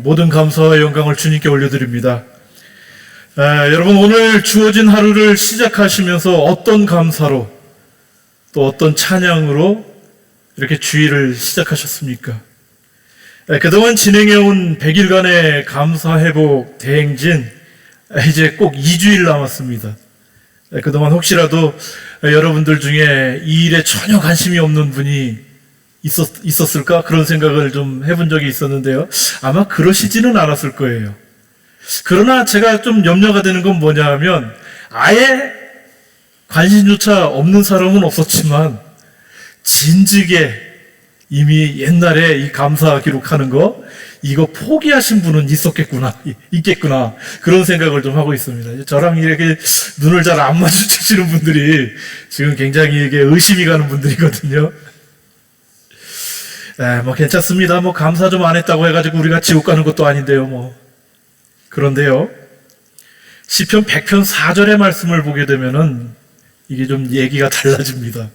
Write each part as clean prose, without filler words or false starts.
모든 감사와 영광을 주님께 올려드립니다. 여러분, 오늘 주어진 하루를 시작하시면서 어떤 감사로 또 어떤 찬양으로 이렇게 주일을 시작하셨습니까? 그동안 진행해온 100일간의 감사회복 대행진, 이제 꼭 2주일 남았습니다. 그동안 혹시라도 여러분들 중에 이 일에 전혀 관심이 없는 분이 있었을까? 그런 생각을 좀 해본 적이 있었는데요. 아마 그러시지는 않았을 거예요. 그러나 제가 좀 염려가 되는 건 뭐냐 하면, 아예 관심조차 없는 사람은 없었지만 진즉에 이미 옛날에 이 감사 기록하는 거 이거 포기하신 분은 있겠구나, 그런 생각을 좀 하고 있습니다. 저랑 이렇게 눈을 잘 안 마주치시는 분들이 지금 굉장히 이게 의심이 가는 분들이거든요. 괜찮습니다. 감사 좀 안 했다고 해가지고 우리가 지옥 가는 것도 아닌데요, 그런데요, 시편 100편 4절의 말씀을 보게 되면은 이게 좀 얘기가 달라집니다.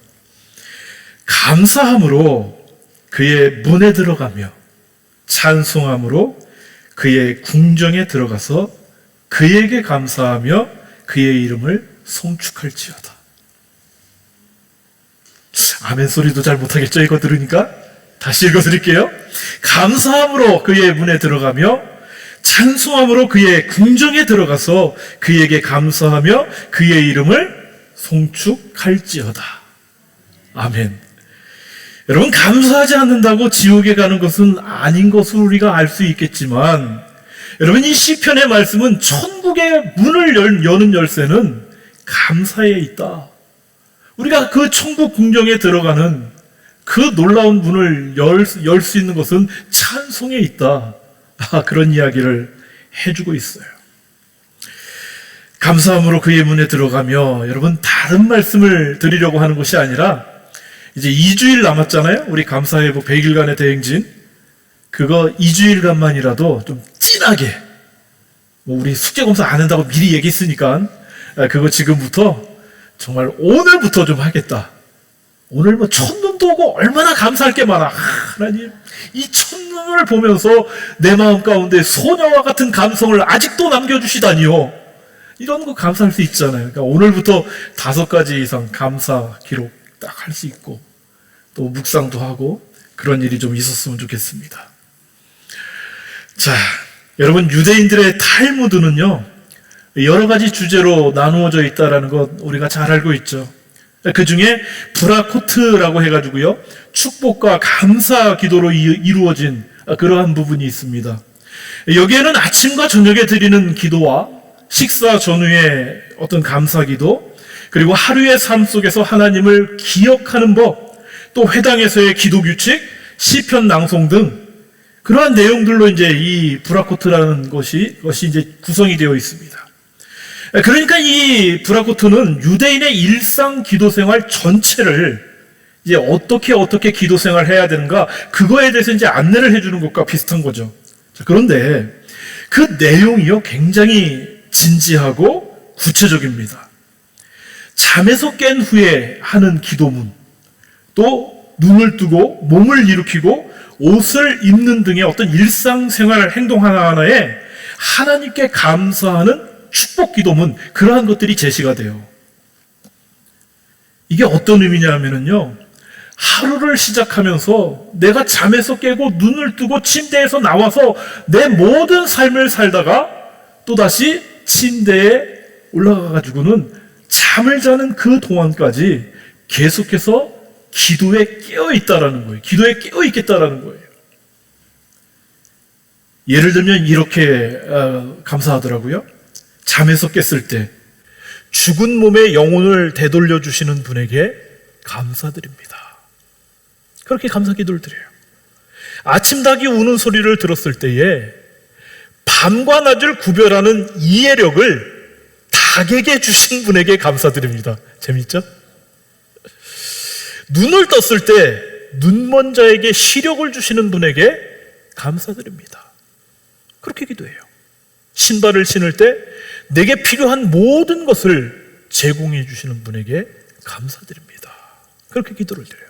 감사함으로 그의 문에 들어가며 찬송함으로 그의 궁정에 들어가서 그에게 감사하며 그의 이름을 송축할지어다. 아멘 소리도 잘 못하겠죠, 이거 들으니까? 다시 읽어드릴게요. 감사함으로 그의 문에 들어가며 찬송함으로 그의 궁정에 들어가서 그에게 감사하며 그의 이름을 송축할지어다. 아멘. 여러분, 감사하지 않는다고 지옥에 가는 것은 아닌 것을 우리가 알 수 있겠지만, 여러분, 이 시편의 말씀은 천국의 문을 여는 열쇠는 감사에 있다. 우리가 그 천국 궁정에 들어가는 그 놀라운 문을 열 수 있는 것은 찬송에 있다. 그런 이야기를 해주고 있어요. 감사함으로 그의 문에 들어가며, 여러분, 다른 말씀을 드리려고 하는 것이 아니라 이제 2주일 남았잖아요. 우리 감사회복 100일간의 대행진. 그거 2주일간만이라도 좀 진하게, 우리 숙제검사 안 한다고 미리 얘기했으니까 그거 지금부터 정말 오늘부터 좀 하겠다. 오늘 첫눈도 오고 얼마나 감사할 게 많아. 하나님, 이 첫눈을 보면서 내 마음 가운데 소녀와 같은 감성을 아직도 남겨주시다니요. 이런 거 감사할 수 있잖아요. 그러니까 오늘부터 5가지 이상 감사 기록 딱 할 수 있고, 또 묵상도 하고, 그런 일이 좀 있었으면 좋겠습니다. 자, 여러분, 유대인들의 탈무드는요, 여러 가지 주제로 나누어져 있다는 것 우리가 잘 알고 있죠. 그 중에 브라코트라고 해가지고요, 축복과 감사 기도로 이루어진 그러한 부분이 있습니다. 여기에는 아침과 저녁에 드리는 기도와 식사 전후의 어떤 감사 기도, 그리고 하루의 삶 속에서 하나님을 기억하는 법, 또 회당에서의 기도 규칙, 시편 낭송 등 그러한 내용들로 이제 이 브라코트라는 것이 이제 구성이 되어 있습니다. 그러니까 이 브라코트는 유대인의 일상 기도 생활 전체를 이제 어떻게 기도 생활 해야 되는가, 그거에 대해서 이제 안내를 해주는 것과 비슷한 거죠. 자, 그런데 그 내용이요, 굉장히 진지하고 구체적입니다. 잠에서 깬 후에 하는 기도문, 또 눈을 뜨고 몸을 일으키고 옷을 입는 등의 어떤 일상생활 행동 하나하나에 하나님께 감사하는 축복 기도문, 그러한 것들이 제시가 돼요. 이게 어떤 의미냐 하면요, 하루를 시작하면서 내가 잠에서 깨고 눈을 뜨고 침대에서 나와서 내 모든 삶을 살다가 또다시 침대에 올라가가지고는 잠을 자는 그 동안까지 계속해서 기도에 깨어있다라는 거예요. 기도에 깨어있겠다라는 거예요. 예를 들면 이렇게 감사하더라고요. 잠에서 깼을 때 죽은 몸의 영혼을 되돌려 주시는 분에게 감사드립니다. 그렇게 감사 기도를 드려요. 아침 닭이 우는 소리를 들었을 때에 밤과 낮을 구별하는 이해력을 닭에게 주신 분에게 감사드립니다. 재밌죠? 눈을 떴을 때 눈먼 자에게 시력을 주시는 분에게 감사드립니다. 그렇게 기도해요. 신발을 신을 때 내게 필요한 모든 것을 제공해 주시는 분에게 감사드립니다. 그렇게 기도를 드려요.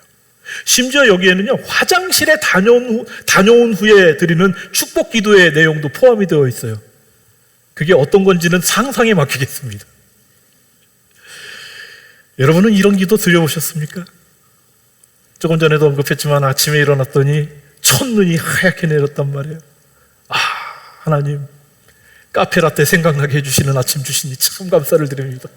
심지어 여기에는요, 화장실에 다녀온 후에 드리는 축복 기도의 내용도 포함이 되어 있어요. 그게 어떤 건지는 상상에 맡기겠습니다. 여러분은 이런 기도 드려보셨습니까? 조금 전에도 언급했지만 아침에 일어났더니 첫눈이 하얗게 내렸단 말이에요. 하나님, 카페라떼 생각나게 해주시는 아침 주시니 참 감사를 드립니다.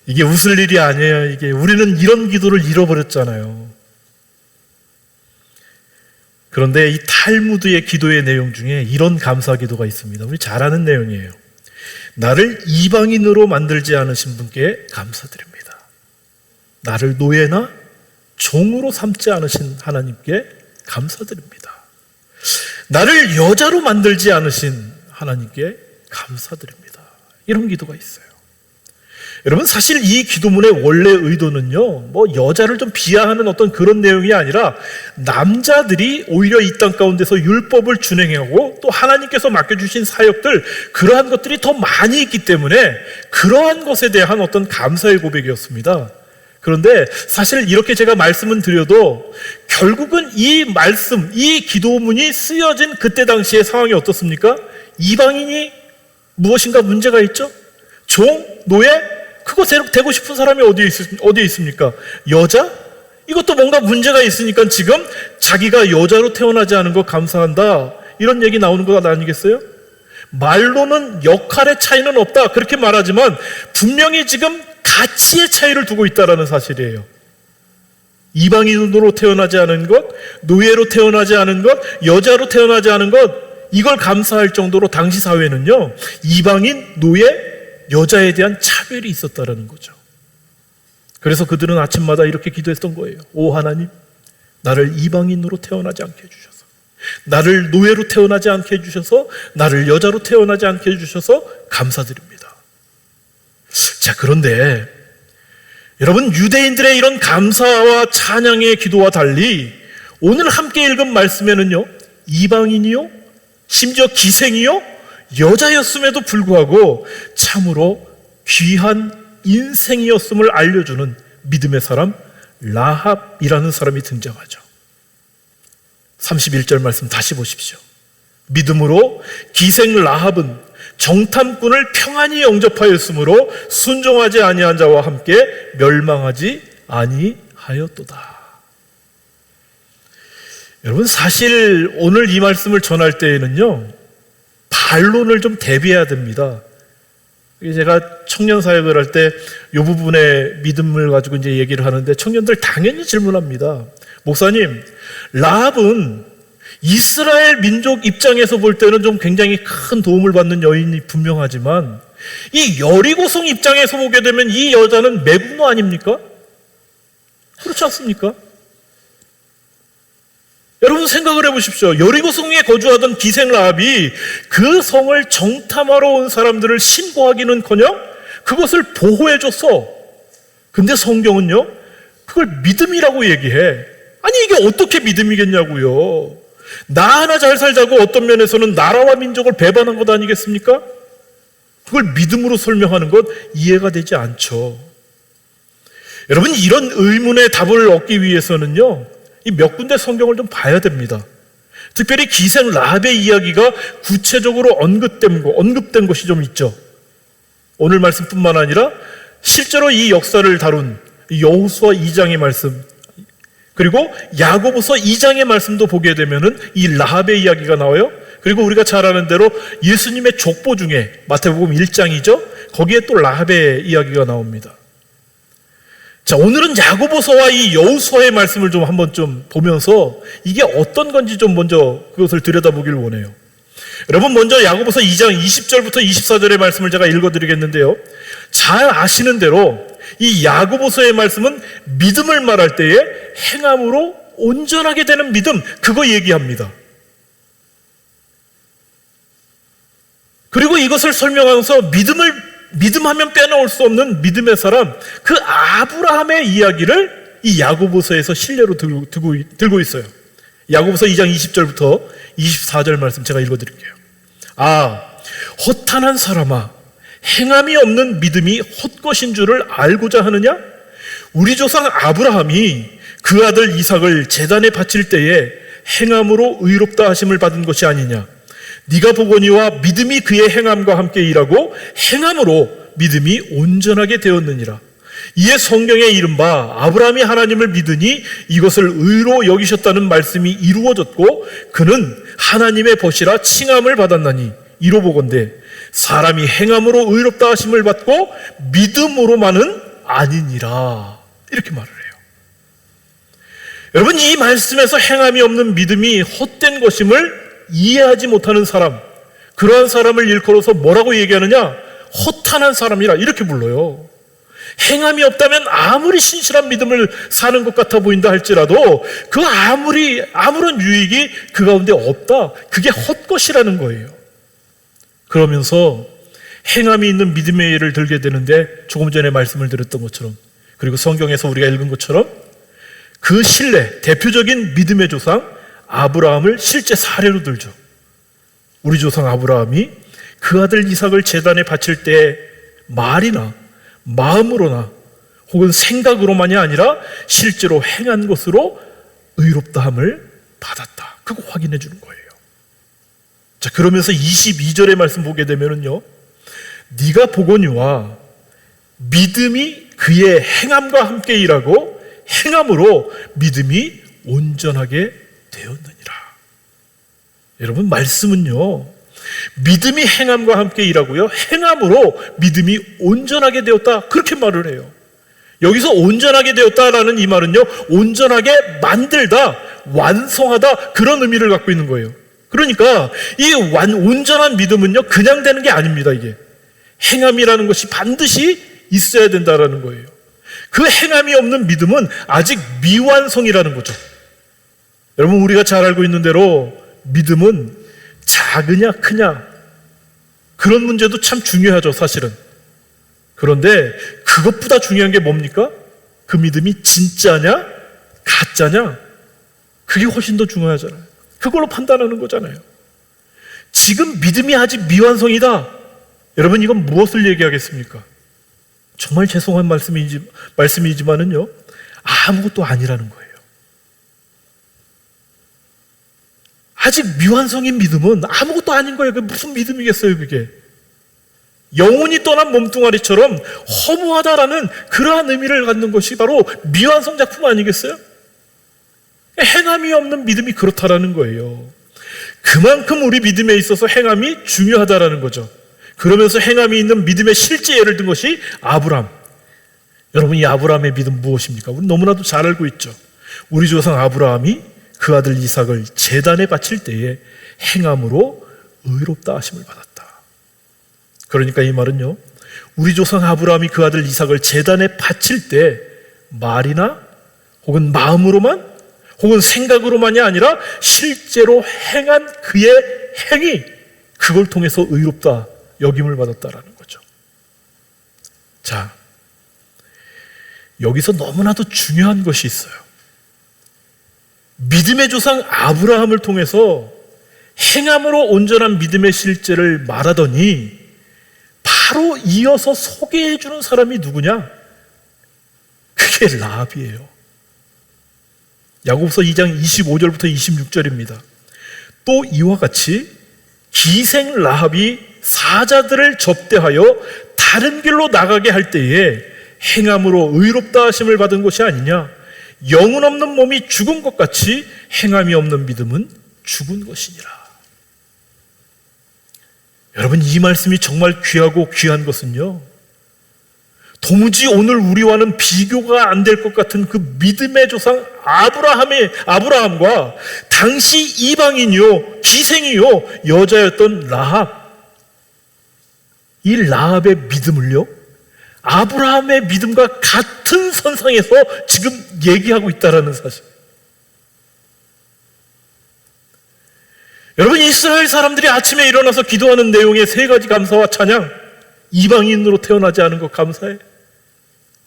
이게 웃을 일이 아니에요. 이게 우리는 이런 기도를 잃어버렸잖아요. 그런데 이 탈무드의 기도의 내용 중에 이런 감사 기도가 있습니다. 우리 잘 아는 내용이에요. 나를 이방인으로 만들지 않으신 분께 감사드립니다. 나를 노예나 종으로 삼지 않으신 하나님께 감사드립니다. 나를 여자로 만들지 않으신 하나님께 감사드립니다. 이런 기도가 있어요. 여러분, 사실 이 기도문의 원래 의도는요, 여자를 좀 비하하는 어떤 그런 내용이 아니라 남자들이 오히려 이 땅 가운데서 율법을 준행하고 또 하나님께서 맡겨주신 사역들, 그러한 것들이 더 많이 있기 때문에 그러한 것에 대한 어떤 감사의 고백이었습니다. 그런데 사실 이렇게 제가 말씀은 드려도 결국은 이 말씀, 이 기도문이 쓰여진 그때 당시의 상황이 어떻습니까? 이방인이 무엇인가 문제가 있죠? 종, 노예, 그거 되고 싶은 사람이 어디에 있습니까? 여자? 이것도 뭔가 문제가 있으니까 지금 자기가 여자로 태어나지 않은 거 감사한다, 이런 얘기 나오는 거 아니겠어요? 말로는 역할의 차이는 없다 그렇게 말하지만 분명히 지금 가치의 차이를 두고 있다는 사실이에요. 이방인으로 태어나지 않은 것, 노예로 태어나지 않은 것, 여자로 태어나지 않은 것, 이걸 감사할 정도로 당시 사회는요, 이방인, 노예, 여자에 대한 차별이 있었다는 거죠. 그래서 그들은 아침마다 이렇게 기도했던 거예요. 오 하나님, 나를 이방인으로 태어나지 않게 해주셔서, 나를 노예로 태어나지 않게 해주셔서, 나를 여자로 태어나지 않게 해주셔서 감사드립니다. 자, 그런데 여러분, 유대인들의 이런 감사와 찬양의 기도와 달리 오늘 함께 읽은 말씀에는요, 이방인이요, 심지어 기생이요, 여자였음에도 불구하고 참으로 귀한 인생이었음을 알려주는 믿음의 사람 라합이라는 사람이 등장하죠. 31절 말씀 다시 보십시오. 믿음으로 기생 라합은 정탐꾼을 평안히 영접하였으므로 순종하지 아니한 자와 함께 멸망하지 아니하였도다. 여러분, 사실 오늘 이 말씀을 전할 때에는요, 반론을 좀 대비해야 됩니다. 제가 청년 사역을 할 때 이 부분의 믿음을 가지고 이제 얘기를 하는데 청년들 당연히 질문합니다. 목사님, 라합은 이스라엘 민족 입장에서 볼 때는 좀 굉장히 큰 도움을 받는 여인이 분명하지만 이 여리고성 입장에서 보게 되면 이 여자는 매국노 아닙니까? 그렇지 않습니까? 여러분 생각을 해보십시오. 여리고성에 거주하던 기생 라합이 그 성을 정탐하러 온 사람들을 신고하기는커녕 그것을 보호해줬어. 근데 성경은요, 그걸 믿음이라고 얘기해. 아니, 이게 어떻게 믿음이겠냐고요. 나 하나 잘 살자고 어떤 면에서는 나라와 민족을 배반한 것 아니겠습니까? 그걸 믿음으로 설명하는 것 이해가 되지 않죠. 여러분, 이런 의문의 답을 얻기 위해서는요, 이 몇 군데 성경을 좀 봐야 됩니다. 특별히 기생 라합의 이야기가 구체적으로 언급된 것이 좀 있죠. 오늘 말씀뿐만 아니라 실제로 이 역사를 다룬 여호수아 2장의 말씀, 그리고 야고보서 2장의 말씀도 보게 되면은 이 라합의 이야기가 나와요. 그리고 우리가 잘 아는 대로 예수님의 족보 중에 마태복음 1장이죠. 거기에 또 라합의 이야기가 나옵니다. 자, 오늘은 야고보서와 이 여호수아의 말씀을 좀 한번 좀 보면서 이게 어떤 건지 좀 먼저 그것을 들여다보길 원해요. 여러분, 먼저 야고보서 2장 20절부터 24절의 말씀을 제가 읽어드리겠는데요. 잘 아시는 대로 이 야고보서의 말씀은 믿음을 말할 때에 행함으로 온전하게 되는 믿음, 그거 얘기합니다. 그리고 이것을 설명하면서 믿음하면 빼놓을 수 없는 믿음의 사람, 그 아브라함의 이야기를 이 야고보서에서 신뢰로 들고 있어요. 야고보서 2장 20절부터 24절 말씀 제가 읽어드릴게요. 허탄한 사람아, 행함이 없는 믿음이 헛것인 줄을 알고자 하느냐? 우리 조상 아브라함이 그 아들 이삭을 제단에 바칠 때에 행함으로 의롭다 하심을 받은 것이 아니냐. 네가 보거니와 믿음이 그의 행함과 함께 일하고 행함으로 믿음이 온전하게 되었느니라. 이에 성경에 이른바 아브라함이 하나님을 믿으니 이것을 의로 여기셨다는 말씀이 이루어졌고 그는 하나님의 벗이라 칭함을 받았나니 이로 보건대 사람이 행함으로 의롭다 하심을 받고 믿음으로만은 아니니라. 이렇게 말을 해요. 여러분, 이 말씀에서 행함이 없는 믿음이 헛된 것임을 이해하지 못하는 사람, 그러한 사람을 일컬어서 뭐라고 얘기하느냐? 허탄한 사람이라 이렇게 불러요. 행함이 없다면 아무리 신실한 믿음을 사는 것 같아 보인다 할지라도 그 아무런 유익이 그 가운데 없다. 그게 헛것이라는 거예요. 그러면서 행함이 있는 믿음의 예를 들게 되는데 조금 전에 말씀을 드렸던 것처럼 그리고 성경에서 우리가 읽은 것처럼 그 신뢰, 대표적인 믿음의 조상 아브라함을 실제 사례로 들죠. 우리 조상 아브라함이 그 아들 이삭을 제단에 바칠 때 말이나 마음으로나 혹은 생각으로만이 아니라 실제로 행한 것으로 의롭다함을 받았다. 그거 확인해 주는 거예요. 자, 그러면서 22절의 말씀 보게 되면은요, 네가 보거니와 믿음이 그의 행함과 함께 일하고 행함으로 믿음이 온전하게 되었느니라. 여러분, 말씀은요, 믿음이 행함과 함께 일하고요, 행함으로 믿음이 온전하게 되었다. 그렇게 말을 해요. 여기서 온전하게 되었다라는 이 말은요, 온전하게 만들다, 완성하다, 그런 의미를 갖고 있는 거예요. 그러니까 이 온전한 믿음은요, 그냥 되는 게 아닙니다. 이게 행함이라는 것이 반드시 있어야 된다라는 거예요. 그 행함이 없는 믿음은 아직 미완성이라는 거죠. 여러분, 우리가 잘 알고 있는 대로 믿음은 작으냐 크냐 그런 문제도 참 중요하죠, 사실은. 그런데 그것보다 중요한 게 뭡니까? 그 믿음이 진짜냐 가짜냐, 그게 훨씬 더 중요하잖아요. 그걸로 판단하는 거잖아요. 지금 믿음이 아직 미완성이다. 여러분, 이건 무엇을 얘기하겠습니까? 정말 죄송한 말씀이지만은요, 아무것도 아니라는 거예요. 아직 미완성인 믿음은 아무것도 아닌 거예요. 그게 무슨 믿음이겠어요, 그게. 영혼이 떠난 몸뚱아리처럼 허무하다라는 그러한 의미를 갖는 것이 바로 미완성 작품 아니겠어요? 행함이 없는 믿음이 그렇다라는 거예요. 그만큼 우리 믿음에 있어서 행함이 중요하다라는 거죠. 그러면서 행함이 있는 믿음의 실제 예를 든 것이 아브라함. 여러분, 이 아브라함의 믿음 무엇입니까? 우리 너무나도 잘 알고 있죠. 우리 조상 아브라함이 그 아들 이삭을 제단에 바칠 때에 행함으로 의롭다 하심을 받았다. 그러니까 이 말은요, 우리 조상 아브라함이 그 아들 이삭을 제단에 바칠 때 말이나 혹은 마음으로만 혹은 생각으로만이 아니라 실제로 행한 그의 행위, 그걸 통해서 의롭다 여김을 받았다라는 거죠. 자, 여기서 너무나도 중요한 것이 있어요. 믿음의 조상 아브라함을 통해서 행함으로 온전한 믿음의 실제를 말하더니 바로 이어서 소개해 주는 사람이 누구냐? 그게 라합이에요. 야고보서 2장 25절부터 26절입니다. 또 이와 같이 기생 라합이 사자들을 접대하여 다른 길로 나가게 할 때에 행함으로 의롭다 하심을 받은 것이 아니냐? 영혼 없는 몸이 죽은 것 같이 행함이 없는 믿음은 죽은 것이니라. 여러분, 이 말씀이 정말 귀하고 귀한 것은요, 도무지 오늘 우리와는 비교가 안 될 것 같은 그 믿음의 조상 아브라함과 당시 이방인이요, 기생이요, 여자였던 라합, 이 라합의 믿음을요, 아브라함의 믿음과 같은 선상에서 지금 얘기하고 있다라는 사실. 여러분, 이스라엘 사람들이 아침에 일어나서 기도하는 내용의 세 가지 감사와 찬양. 이방인으로 태어나지 않은 것 감사해.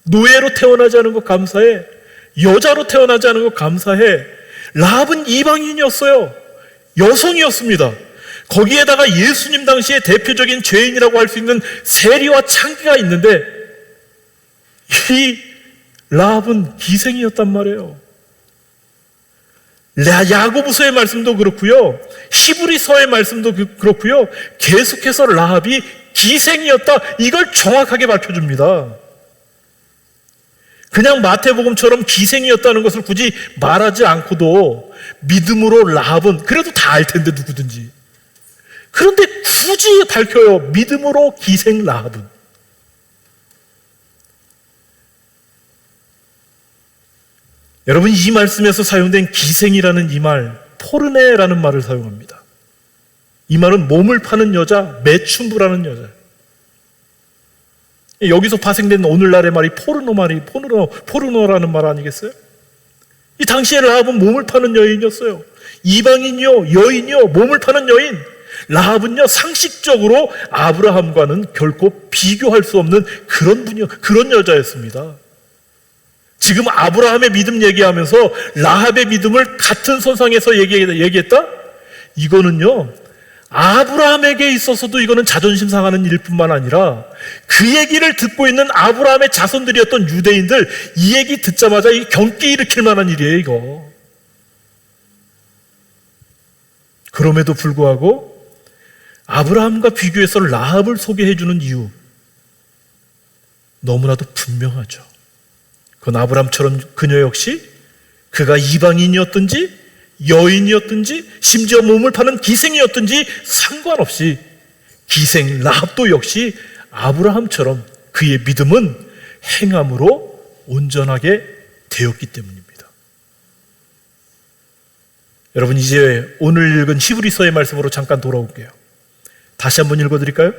노예로 태어나지 않은 것 감사해. 여자로 태어나지 않은 것 감사해. 라합은 이방인이었어요. 여성이었습니다. 거기에다가 예수님 당시의 대표적인 죄인이라고 할 수 있는 세리와 창기가 있는데, 이 라합은 기생이었단 말이에요. 야고보서의 말씀도 그렇고요, 히브리서의 말씀도 그렇고요, 계속해서 라합이 기생이었다, 이걸 정확하게 밝혀줍니다. 그냥 마태복음처럼 기생이었다는 것을 굳이 말하지 않고도 믿음으로 라합은 그래도 다 알 텐데 누구든지. 그런데 굳이 밝혀요. 믿음으로 기생 라합은. 여러분, 이 말씀에서 사용된 기생이라는 이 말, 포르네라는 말을 사용합니다. 이 말은 몸을 파는 여자, 매춘부라는 여자. 여기서 파생된 오늘날의 말이 포르노라는 말 아니겠어요? 이 당시에 라합은 몸을 파는 여인이었어요. 이방인이요, 여인이요, 몸을 파는 여인. 라합은요, 상식적으로 아브라함과는 결코 비교할 수 없는 그런 여자였습니다. 지금 아브라함의 믿음 얘기하면서 라합의 믿음을 같은 선상에서 얘기했다? 이거는요, 아브라함에게 있어서도 이거는 자존심 상하는 일일 뿐만 아니라 그 얘기를 듣고 있는 아브라함의 자손들이었던 유대인들, 이 얘기 듣자마자 이 경기 일으킬 만한 일이에요, 이거. 그럼에도 불구하고 아브라함과 비교해서 라합을 소개해주는 이유, 너무나도 분명하죠. 그건 아브라함처럼 그녀 역시 그가 이방인이었든지 여인이었든지 심지어 몸을 파는 기생이었든지 상관없이 기생 라합도 역시 아브라함처럼 그의 믿음은 행함으로 온전하게 되었기 때문입니다. 여러분, 이제 오늘 읽은 히브리서의 말씀으로 잠깐 돌아올게요. 다시 한번 읽어드릴까요?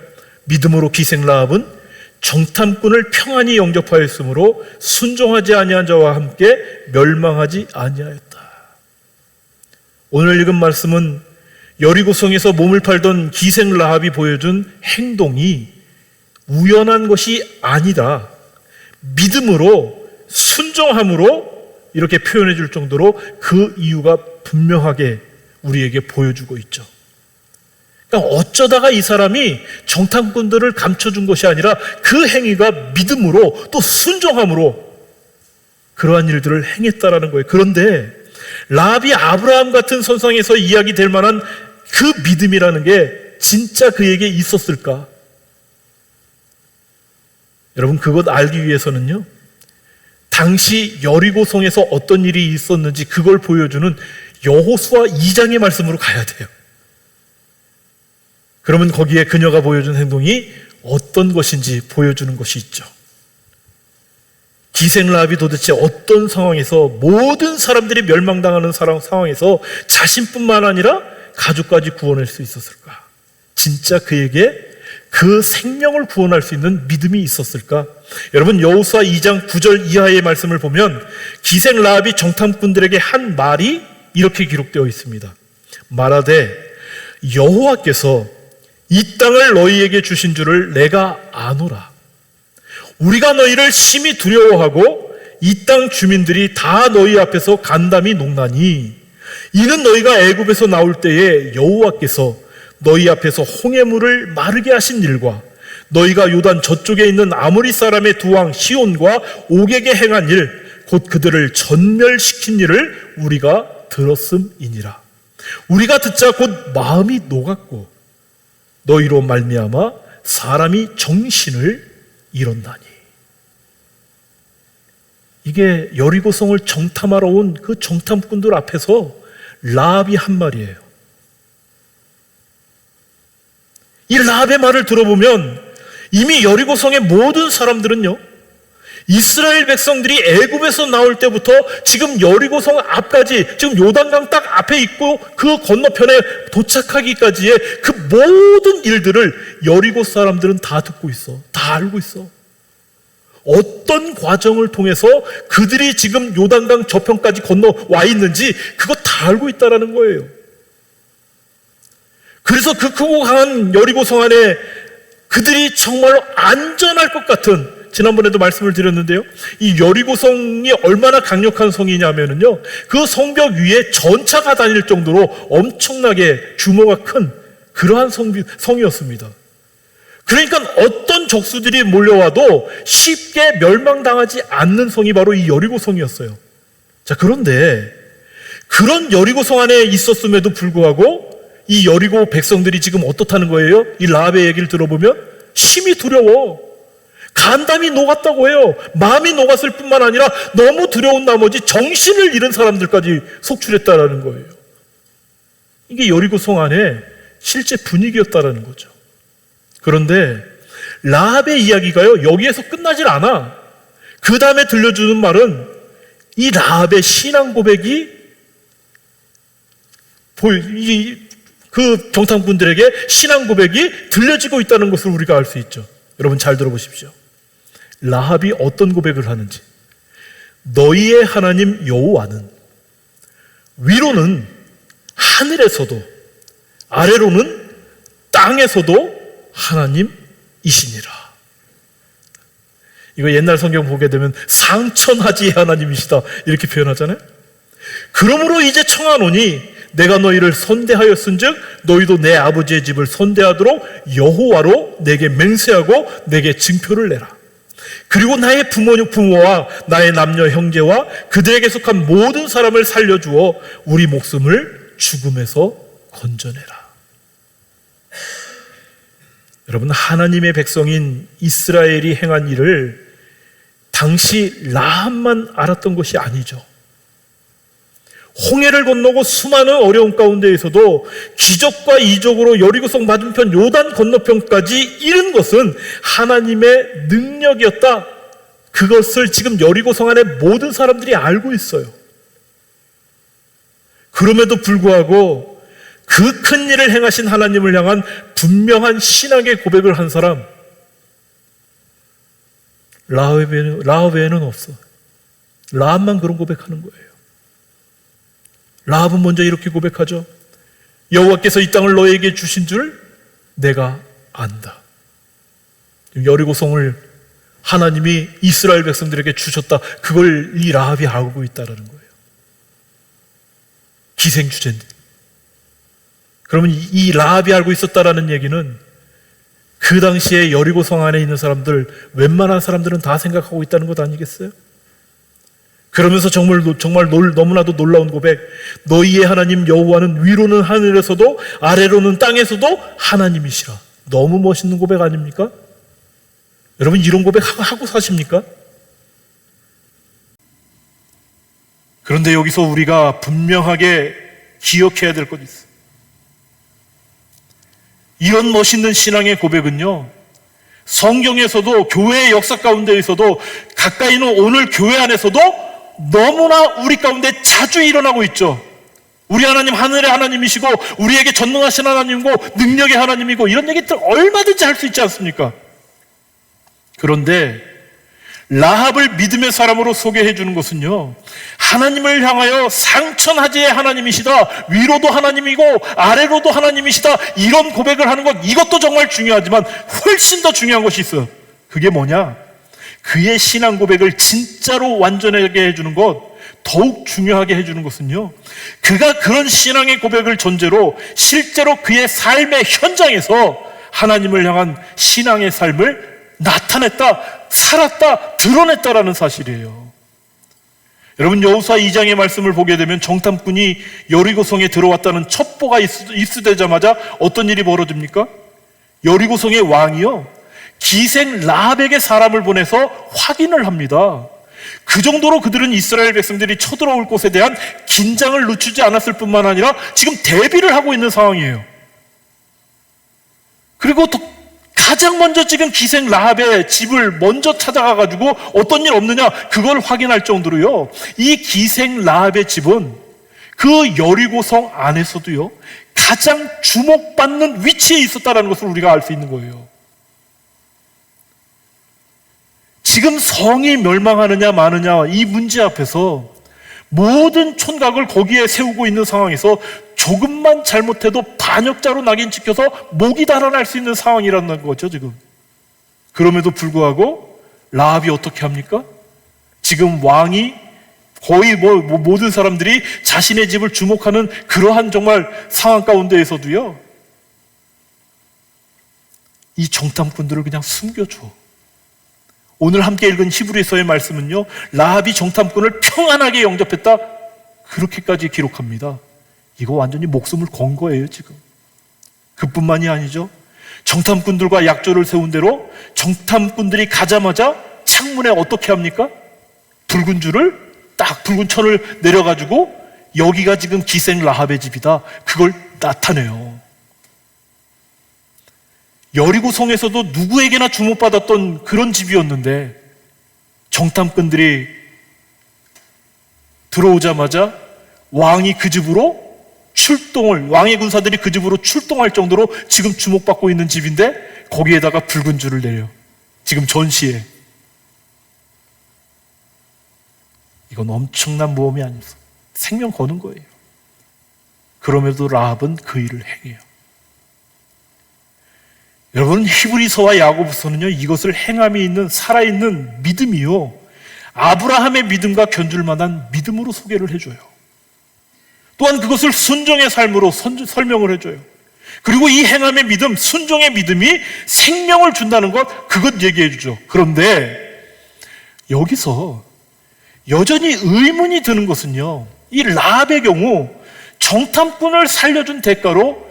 믿음으로 기생 라합은 정탐꾼을 평안히 영접하였으므로 순종하지 아니한 자와 함께 멸망하지 아니하였다. 오늘 읽은 말씀은 여리고성에서 몸을 팔던 기생 라합이 보여준 행동이 우연한 것이 아니다, 믿음으로 순종함으로 이렇게 표현해 줄 정도로 그 이유가 분명하게 우리에게 보여주고 있죠. 그러니까 어쩌다가 이 사람이 정탐꾼들을 감춰준 것이 아니라 그 행위가 믿음으로 또 순종함으로 그러한 일들을 행했다라는 거예요. 그런데 라합이 아브라함 같은 선상에서 이야기될 만한 그 믿음이라는 게 진짜 그에게 있었을까? 여러분, 그것 알기 위해서는요, 당시 여리고성에서 어떤 일이 있었는지 그걸 보여주는 여호수아 2장의 말씀으로 가야 돼요. 그러면 거기에 그녀가 보여준 행동이 어떤 것인지 보여주는 것이 있죠. 기생 라합이 도대체 어떤 상황에서, 모든 사람들이 멸망당하는 상황에서 자신뿐만 아니라 가족까지 구원할 수 있었을까? 진짜 그에게 그 생명을 구원할 수 있는 믿음이 있었을까? 여러분, 여호수아 2장 9절 이하의 말씀을 보면 기생 라합이 정탐꾼들에게 한 말이 이렇게 기록되어 있습니다. 말하되 여호와께서 이 땅을 너희에게 주신 줄을 내가 아노라. 우리가 너희를 심히 두려워하고 이 땅 주민들이 다 너희 앞에서 간담이 녹나니 이는 너희가 애굽에서 나올 때에 여호와께서 너희 앞에서 홍해물을 마르게 하신 일과 너희가 요단 저쪽에 있는 아모리 사람의 두 왕 시온과 옥에게 행한 일, 곧 그들을 전멸시킨 일을 우리가 들었음이니라. 우리가 듣자 곧 마음이 녹았고 너희로 말미암아 사람이 정신을 잃었나니. 이게 여리고성을 정탐하러 온 그 정탐꾼들 앞에서 라합이 한 말이에요. 이 라합의 말을 들어보면 이미 여리고성의 모든 사람들은요, 이스라엘 백성들이 애굽에서 나올 때부터 지금 여리고성 앞까지, 지금 요단강 딱 앞에 있고 그 건너편에 도착하기까지의 그 모든 일들을 여리고 사람들은 다 듣고 있어. 다 알고 있어. 어떤 과정을 통해서 그들이 지금 요단강 저편까지 건너와 있는지 그거 다 알고 있다라는 거예요. 그래서 그 크고 강한 여리고성 안에 그들이 정말로 안전할 것 같은, 지난번에도 말씀을 드렸는데요, 이 여리고성이 얼마나 강력한 성이냐면요, 그 성벽 위에 전차가 다닐 정도로 엄청나게 규모가 큰 그러한 성이었습니다. 그러니까 어떤 적수들이 몰려와도 쉽게 멸망당하지 않는 성이 바로 이 여리고성이었어요. 자, 그런데 그런 여리고성 안에 있었음에도 불구하고 이 여리고 백성들이 지금 어떻다는 거예요? 이 라합의 얘기를 들어보면 심히 두려워. 간담이 녹았다고 해요. 마음이 녹았을 뿐만 아니라 너무 두려운 나머지 정신을 잃은 사람들까지 속출했다라는 거예요. 이게 여리고성 안에 실제 분위기였다라는 거죠. 그런데 라합의 이야기가요, 여기에서 끝나질 않아. 그 다음에 들려주는 말은 이 라합의 신앙 고백이 그 정탐꾼들에게 신앙 고백이 들려지고 있다는 것을 우리가 알 수 있죠. 여러분 잘 들어보십시오. 라합이 어떤 고백을 하는지. 너희의 하나님 여호와는 위로는 하늘에서도 아래로는 땅에서도 하나님이시니라. 이거 옛날 성경 보게 되면 상천하지의 하나님이시다 이렇게 표현하잖아요. 그러므로 이제 청하노니 내가 너희를 선대하였은즉 너희도 내 아버지의 집을 선대하도록 여호와로 내게 맹세하고 내게 증표를 내라. 그리고 나의 부모와 나의 남녀 형제와 그들에게 속한 모든 사람을 살려주어 우리 목숨을 죽음에서 건져내라. 여러분, 하나님의 백성인 이스라엘이 행한 일을 당시 라합만 알았던 것이 아니죠. 홍해를 건너고 수많은 어려움 가운데에서도 기적과 이적으로 여리고성 맞은편 요단 건너편까지 이른 것은 하나님의 능력이었다. 그것을 지금 여리고성 안에 모든 사람들이 알고 있어요. 그럼에도 불구하고 그 큰 일을 행하신 하나님을 향한 분명한 신앙의 고백을 한 사람, 라합 외에는 없어. 라합만 그런 고백하는 거예요. 라합은 먼저 이렇게 고백하죠. 여호와께서 이 땅을 너에게 주신 줄 내가 안다. 여리고성을 하나님이 이스라엘 백성들에게 주셨다. 그걸 이 라합이 알고 있다는 거예요. 기생주제인데. 그러면 이 라합이 알고 있었다라는 얘기는 그 당시에 여리고성 안에 있는 사람들, 웬만한 사람들은 다 생각하고 있다는 것 아니겠어요? 그러면서 정말 너무나도 놀라운 고백. 너희의 하나님 여호와는 위로는 하늘에서도 아래로는 땅에서도 하나님이시라. 너무 멋있는 고백 아닙니까? 여러분, 이런 고백 하고 사십니까? 그런데 여기서 우리가 분명하게 기억해야 될 것이 있어요. 이런 멋있는 신앙의 고백은요, 성경에서도 교회의 역사 가운데에서도 가까이는 오늘 교회 안에서도 너무나 우리 가운데 자주 일어나고 있죠. 우리 하나님 하늘의 하나님이시고 우리에게 전능하신 하나님이고 능력의 하나님이고 이런 얘기들 얼마든지 할 수 있지 않습니까? 그런데 라합을 믿음의 사람으로 소개해 주는 것은요, 하나님을 향하여 상천하지의 하나님이시다, 위로도 하나님이고 아래로도 하나님이시다, 이런 고백을 하는 것, 이것도 정말 중요하지만 훨씬 더 중요한 것이 있어요. 그게 뭐냐? 그의 신앙 고백을 진짜로 완전하게 해주는 것, 더욱 중요하게 해주는 것은요, 그가 그런 신앙의 고백을 전제로 실제로 그의 삶의 현장에서 하나님을 향한 신앙의 삶을 나타냈다, 살았다, 드러냈다라는 사실이에요. 여러분, 여호수아 2장의 말씀을 보게 되면 정탐꾼이 여리고성에 들어왔다는 첩보가 입수되자마자 어떤 일이 벌어집니까? 여리고성의 왕이요, 기생 라합에게 사람을 보내서 확인을 합니다. 그 정도로 그들은 이스라엘 백성들이 쳐들어올 곳에 대한 긴장을 늦추지 않았을 뿐만 아니라 지금 대비를 하고 있는 상황이에요. 그리고 가장 먼저 지금 기생 라합의 집을 먼저 찾아가가지고 어떤 일 없느냐 그걸 확인할 정도로요, 이 기생 라합의 집은 그 여리고성 안에서도요 가장 주목받는 위치에 있었다는 것을 우리가 알 수 있는 거예요. 지금 성이 멸망하느냐 마느냐 이 문제 앞에서 모든 촌각을 거기에 세우고 있는 상황에서 조금만 잘못해도 반역자로 낙인 찍혀서 목이 달아날 수 있는 상황이라는 거죠, 지금. 그럼에도 불구하고 라합이 어떻게 합니까? 지금 왕이 거의 모든 사람들이 자신의 집을 주목하는 그러한 정말 상황 가운데에서도요, 이 정탐꾼들을 그냥 숨겨줘. 오늘 함께 읽은 히브리서의 말씀은요, 라합이 정탐꾼을 평안하게 영접했다, 그렇게까지 기록합니다. 이거 완전히 목숨을 건 거예요, 지금. 그뿐만이 아니죠. 정탐꾼들과 약조를 세운 대로 정탐꾼들이 가자마자 창문에 어떻게 합니까? 붉은 줄을, 딱 붉은 천을 내려가지고 여기가 지금 기생 라합의 집이다, 그걸 나타내요. 여리고성에서도 누구에게나 주목받았던 그런 집이었는데 정탐꾼들이 들어오자마자 왕이 그 집으로 왕의 군사들이 그 집으로 출동할 정도로 지금 주목받고 있는 집인데 거기에다가 붉은 줄을 내려. 지금 전시에. 이건 엄청난 모험이 아니었어. 생명 거는 거예요. 그럼에도 라합은 그 일을 행해요. 여러분, 히브리서와 야고보서는요, 이것을 행함이 있는 살아있는 믿음이요, 아브라함의 믿음과 견줄 만한 믿음으로 소개를 해줘요. 또한 그것을 순종의 삶으로 설명을 해줘요. 그리고 이 행함의 믿음, 순종의 믿음이 생명을 준다는 것, 그것 얘기해 주죠. 그런데 여기서 여전히 의문이 드는 것은요, 이 라합의 경우 정탐꾼을 살려준 대가로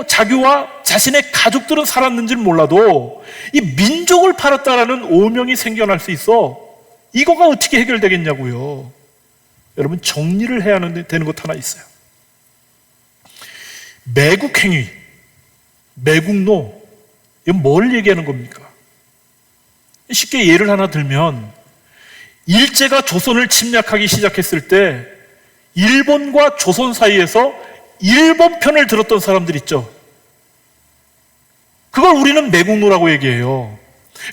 자기와 자신의 가족들은 살았는지 몰라도 이 민족을 팔았다라는 오명이 생겨날 수 있어. 이거가 어떻게 해결되겠냐고요. 여러분, 정리를 해야 되는 것 하나 있어요. 매국행위, 매국노, 이건 뭘 얘기하는 겁니까? 쉽게 예를 하나 들면, 일제가 조선을 침략하기 시작했을 때 일본과 조선 사이에서 일본 편을 들었던 사람들 있죠. 그걸 우리는 매국노라고 얘기해요.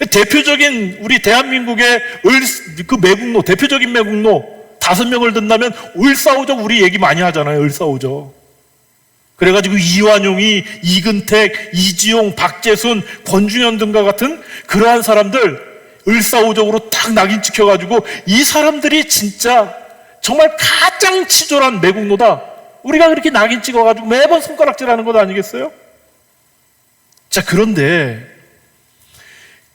대표적인 우리 대한민국의 그 매국노, 대표적인 매국노 5명을 든다면 을사오적 우리 얘기 많이 하잖아요. 을사오적. 그래가지고 이완용이, 이근택, 이지용, 박재순, 권중현 등과 같은 그러한 사람들 을사오적으로 딱 낙인 찍혀가지고 이 사람들이 진짜 정말 가장 치졸한 매국노다, 우리가 그렇게 낙인 찍어가지고 매번 손가락질하는 것 아니겠어요? 자, 그런데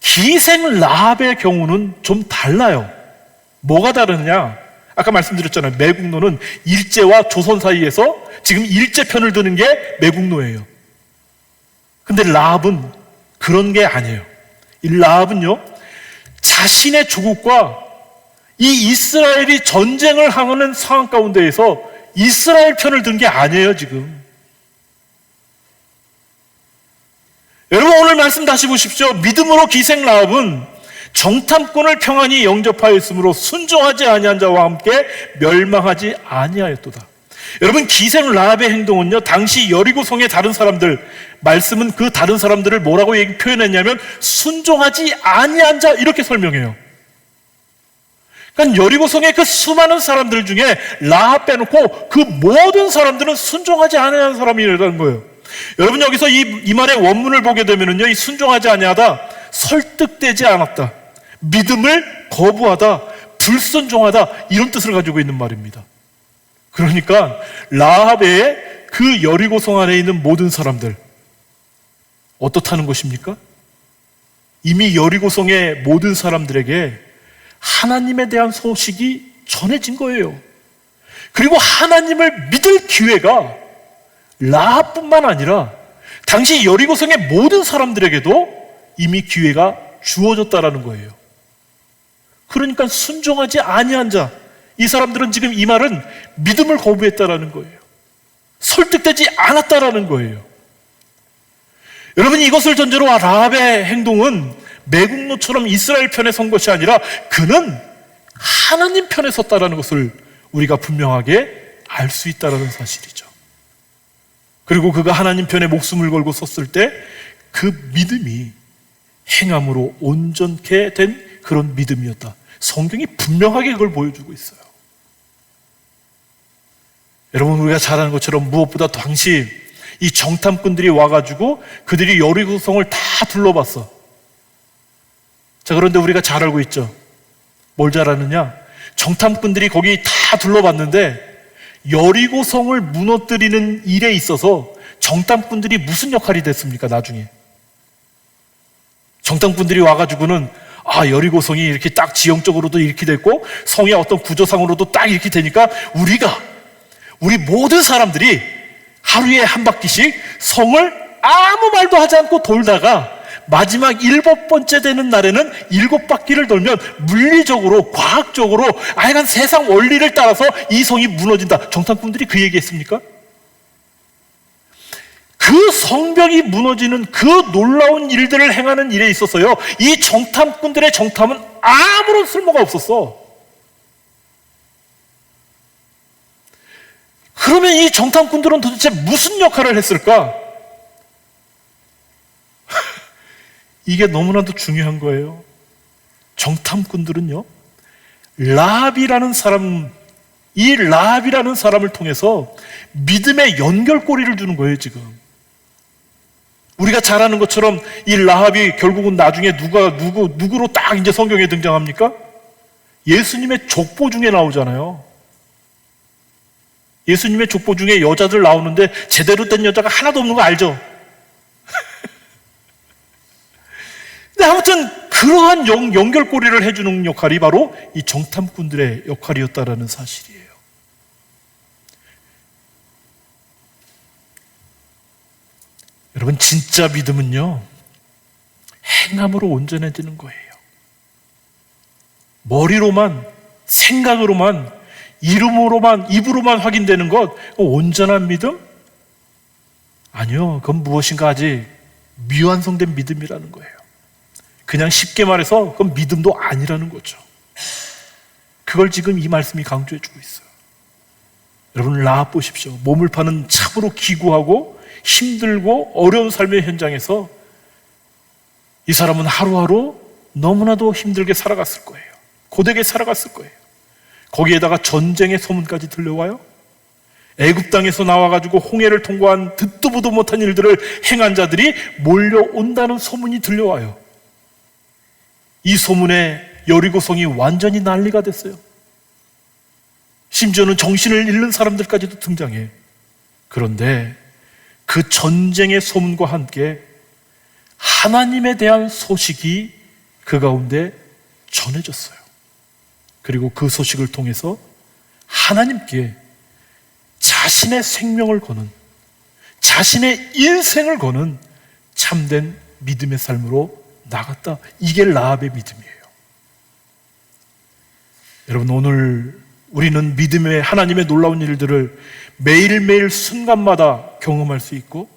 기생 라합의 경우는 좀 달라요. 뭐가 다르냐? 아까 말씀드렸잖아요. 매국노는 일제와 조선 사이에서 지금 일제 편을 드는 게 매국노예요. 근데 라합은 그런 게 아니에요. 이 라합은요, 자신의 조국과 이 이스라엘이 전쟁을 하는 상황 가운데에서 이스라엘 편을 든 게 아니에요, 지금. 여러분, 오늘 말씀 다시 보십시오. 믿음으로 기생 라합은 정탐꾼을 평안히 영접하였으므로 순종하지 아니한 자와 함께 멸망하지 아니하였도다. 여러분, 기생 라합의 행동은요, 당시 여리고성의 다른 사람들, 말씀은 그 다른 사람들을 뭐라고 표현했냐면 순종하지 아니한 자, 이렇게 설명해요. 그러니까 여리고성의 그 수많은 사람들 중에 라합 빼놓고 그 모든 사람들은 순종하지 아니한 사람이라는 거예요. 여러분, 여기서 이 말의 원문을 보게 되면은요, 이 순종하지 아니하다, 설득되지 않았다, 믿음을 거부하다, 불순종하다, 이런 뜻을 가지고 있는 말입니다. 그러니까 라합의 그 여리고성 안에 있는 모든 사람들 어떻다는 것입니까? 이미 여리고성의 모든 사람들에게 하나님에 대한 소식이 전해진 거예요. 그리고 하나님을 믿을 기회가 라합뿐만 아니라 당시 여리고성의 모든 사람들에게도 이미 기회가 주어졌다라는 거예요. 그러니까 순종하지 아니한 자, 이 사람들은 지금 이 말은 믿음을 거부했다라는 거예요. 설득되지 않았다라는 거예요. 여러분, 이것을 전제로 라합의 행동은 매국노처럼 이스라엘 편에 선 것이 아니라 그는 하나님 편에 섰다라는 것을 우리가 분명하게 알 수 있다라는 사실이죠. 그리고 그가 하나님 편에 목숨을 걸고 섰을 때 그 믿음이 행함으로 온전케 된 그런 믿음이었다. 성경이 분명하게 그걸 보여주고 있어요. 여러분, 우리가 잘 아는 것처럼 무엇보다 당시 이 정탐꾼들이 와가지고 그들이 여리고성을 다 둘러봤어. 자, 그런데 우리가 잘 알고 있죠. 뭘 잘 아느냐? 정탐꾼들이 거기 다 둘러봤는데 여리고성을 무너뜨리는 일에 있어서 정탐꾼들이 무슨 역할이 됐습니까? 나중에 정탐꾼들이 와가지고는 여리고성이 이렇게 딱 지형적으로도 이렇게 됐고 성의 어떤 구조상으로도 딱 이렇게 되니까 우리 모든 사람들이 하루에 한 바퀴씩 성을 아무 말도 하지 않고 돌다가 마지막 7번째 되는 날에는 7바퀴를 돌면 물리적으로, 과학적으로 하여간 세상 원리를 따라서 이 성이 무너진다. 정탐꾼들이 그 얘기했습니까? 그 성벽이 무너지는 그 놀라운 일들을 행하는 일에 있어서요, 이 정탐꾼들의 정탐은 아무런 쓸모가 없었어. 그러면 이 정탐꾼들은 도대체 무슨 역할을 했을까? 이게 너무나도 중요한 거예요. 정탐꾼들은요, 라합이라는 사람을 통해서 믿음의 연결고리를 주는 거예요, 지금. 우리가 잘 아는 것처럼 이 라합이 결국은 나중에 누구로 딱 이제 성경에 등장합니까? 예수님의 족보 중에 나오잖아요. 예수님의 족보 중에 여자들 나오는데 제대로 된 여자가 하나도 없는 거 알죠? 근데 아무튼 그러한 연결고리를 해주는 역할이 바로 이 정탐꾼들의 역할이었다라는 사실이에요. 여러분, 진짜 믿음은요, 행함으로 온전해지는 거예요. 머리로만, 생각으로만, 입으로만 확인되는 것, 온전한 믿음? 아니요, 그건 무엇인가 아직 미완성된 믿음이라는 거예요. 그냥 쉽게 말해서 그건 믿음도 아니라는 거죠. 그걸 지금 이 말씀이 강조해 주고 있어요. 여러분, 라합 보십시오. 몸을 파는 참으로 기구하고 힘들고 어려운 삶의 현장에서 이 사람은 하루하루 너무나도 힘들게 살아갔을 거예요. 고되게 살아갔을 거예요. 거기에다가 전쟁의 소문까지 들려와요. 애굽 땅에서 나와가지고 홍해를 통과한 듣도 보도 못한 일들을 행한 자들이 몰려온다는 소문이 들려와요. 이 소문에 여리고성이 완전히 난리가 됐어요. 심지어는 정신을 잃는 사람들까지도 등장해. 그런데 그 전쟁의 소문과 함께 하나님에 대한 소식이 그 가운데 전해졌어요. 그리고 그 소식을 통해서 하나님께 자신의 생명을 거는, 자신의 인생을 거는 참된 믿음의 삶으로 나갔다. 이게 라합의 믿음이에요. 여러분, 오늘 우리는 믿음의 하나님의 놀라운 일들을 매일매일 순간마다 경험할 수 있고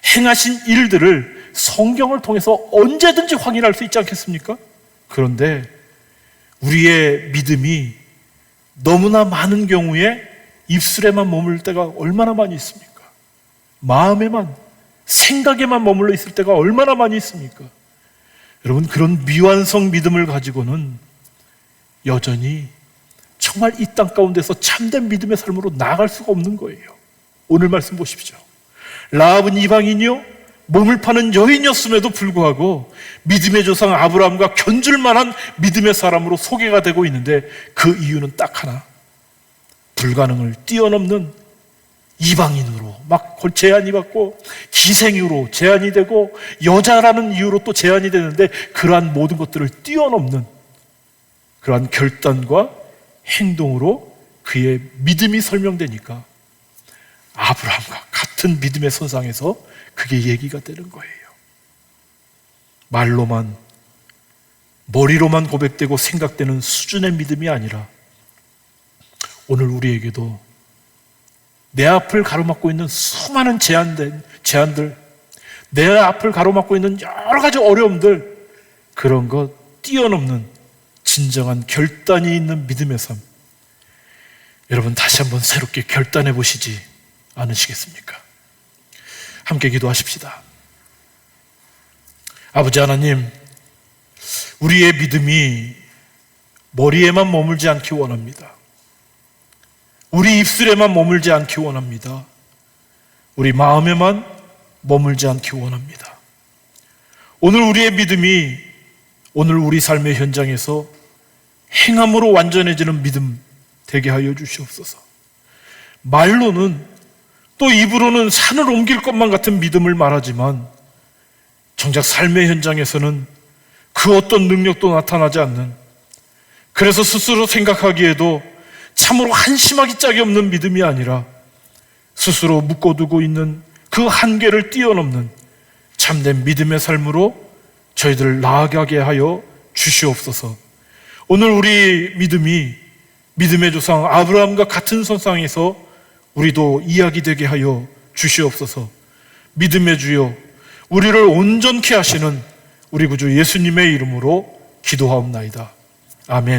행하신 일들을 성경을 통해서 언제든지 확인할 수 있지 않겠습니까? 그런데 우리의 믿음이 너무나 많은 경우에 입술에만 머물 때가 얼마나 많이 있습니까? 마음에만, 생각에만 머물러 있을 때가 얼마나 많이 있습니까? 여러분, 그런 미완성 믿음을 가지고는 여전히 정말 이 땅 가운데서 참된 믿음의 삶으로 나아갈 수가 없는 거예요. 오늘 말씀 보십시오. 라합은 이방인이요, 몸을 파는 여인이었음에도 불구하고 믿음의 조상 아브라함과 견줄 만한 믿음의 사람으로 소개가 되고 있는데 그 이유는 딱 하나, 불가능을 뛰어넘는 이방인으로 막 제한이 받고 기생으로 제한이 되고 여자라는 이유로 또 제한이 되는데 그러한 모든 것들을 뛰어넘는 그러한 결단과 행동으로 그의 믿음이 설명되니까 아브라함과 같은 믿음의 선상에서 그게 얘기가 되는 거예요. 말로만, 머리로만 고백되고 생각되는 수준의 믿음이 아니라 오늘 우리에게도 내 앞을 가로막고 있는 수많은 제한들, 내 앞을 가로막고 있는 여러 가지 어려움들, 그런 것 뛰어넘는 진정한 결단이 있는 믿음의 삶, 여러분 다시 한번 새롭게 결단해 보시지 않으시겠습니까? 함께 기도하십시다. 아버지 하나님, 우리의 믿음이 머리에만 머물지 않기 원합니다. 우리 입술에만 머물지 않기 원합니다. 우리 마음에만 머물지 않기 원합니다. 오늘 우리의 믿음이 오늘 우리 삶의 현장에서 행함으로 완전해지는 믿음 되게 하여 주시옵소서. 말로는 또 입으로는 산을 옮길 것만 같은 믿음을 말하지만 정작 삶의 현장에서는 그 어떤 능력도 나타나지 않는, 그래서 스스로 생각하기에도 참으로 한심하기 짝이 없는 믿음이 아니라 스스로 묶어두고 있는 그 한계를 뛰어넘는 참된 믿음의 삶으로 저희들을 나아가게 하여 주시옵소서. 오늘 우리 믿음이 믿음의 조상 아브라함과 같은 선상에서 우리도 이야기되게 하여 주시옵소서. 믿음의 주여, 우리를 온전케 하시는 우리 구주 예수님의 이름으로 기도하옵나이다. 아멘.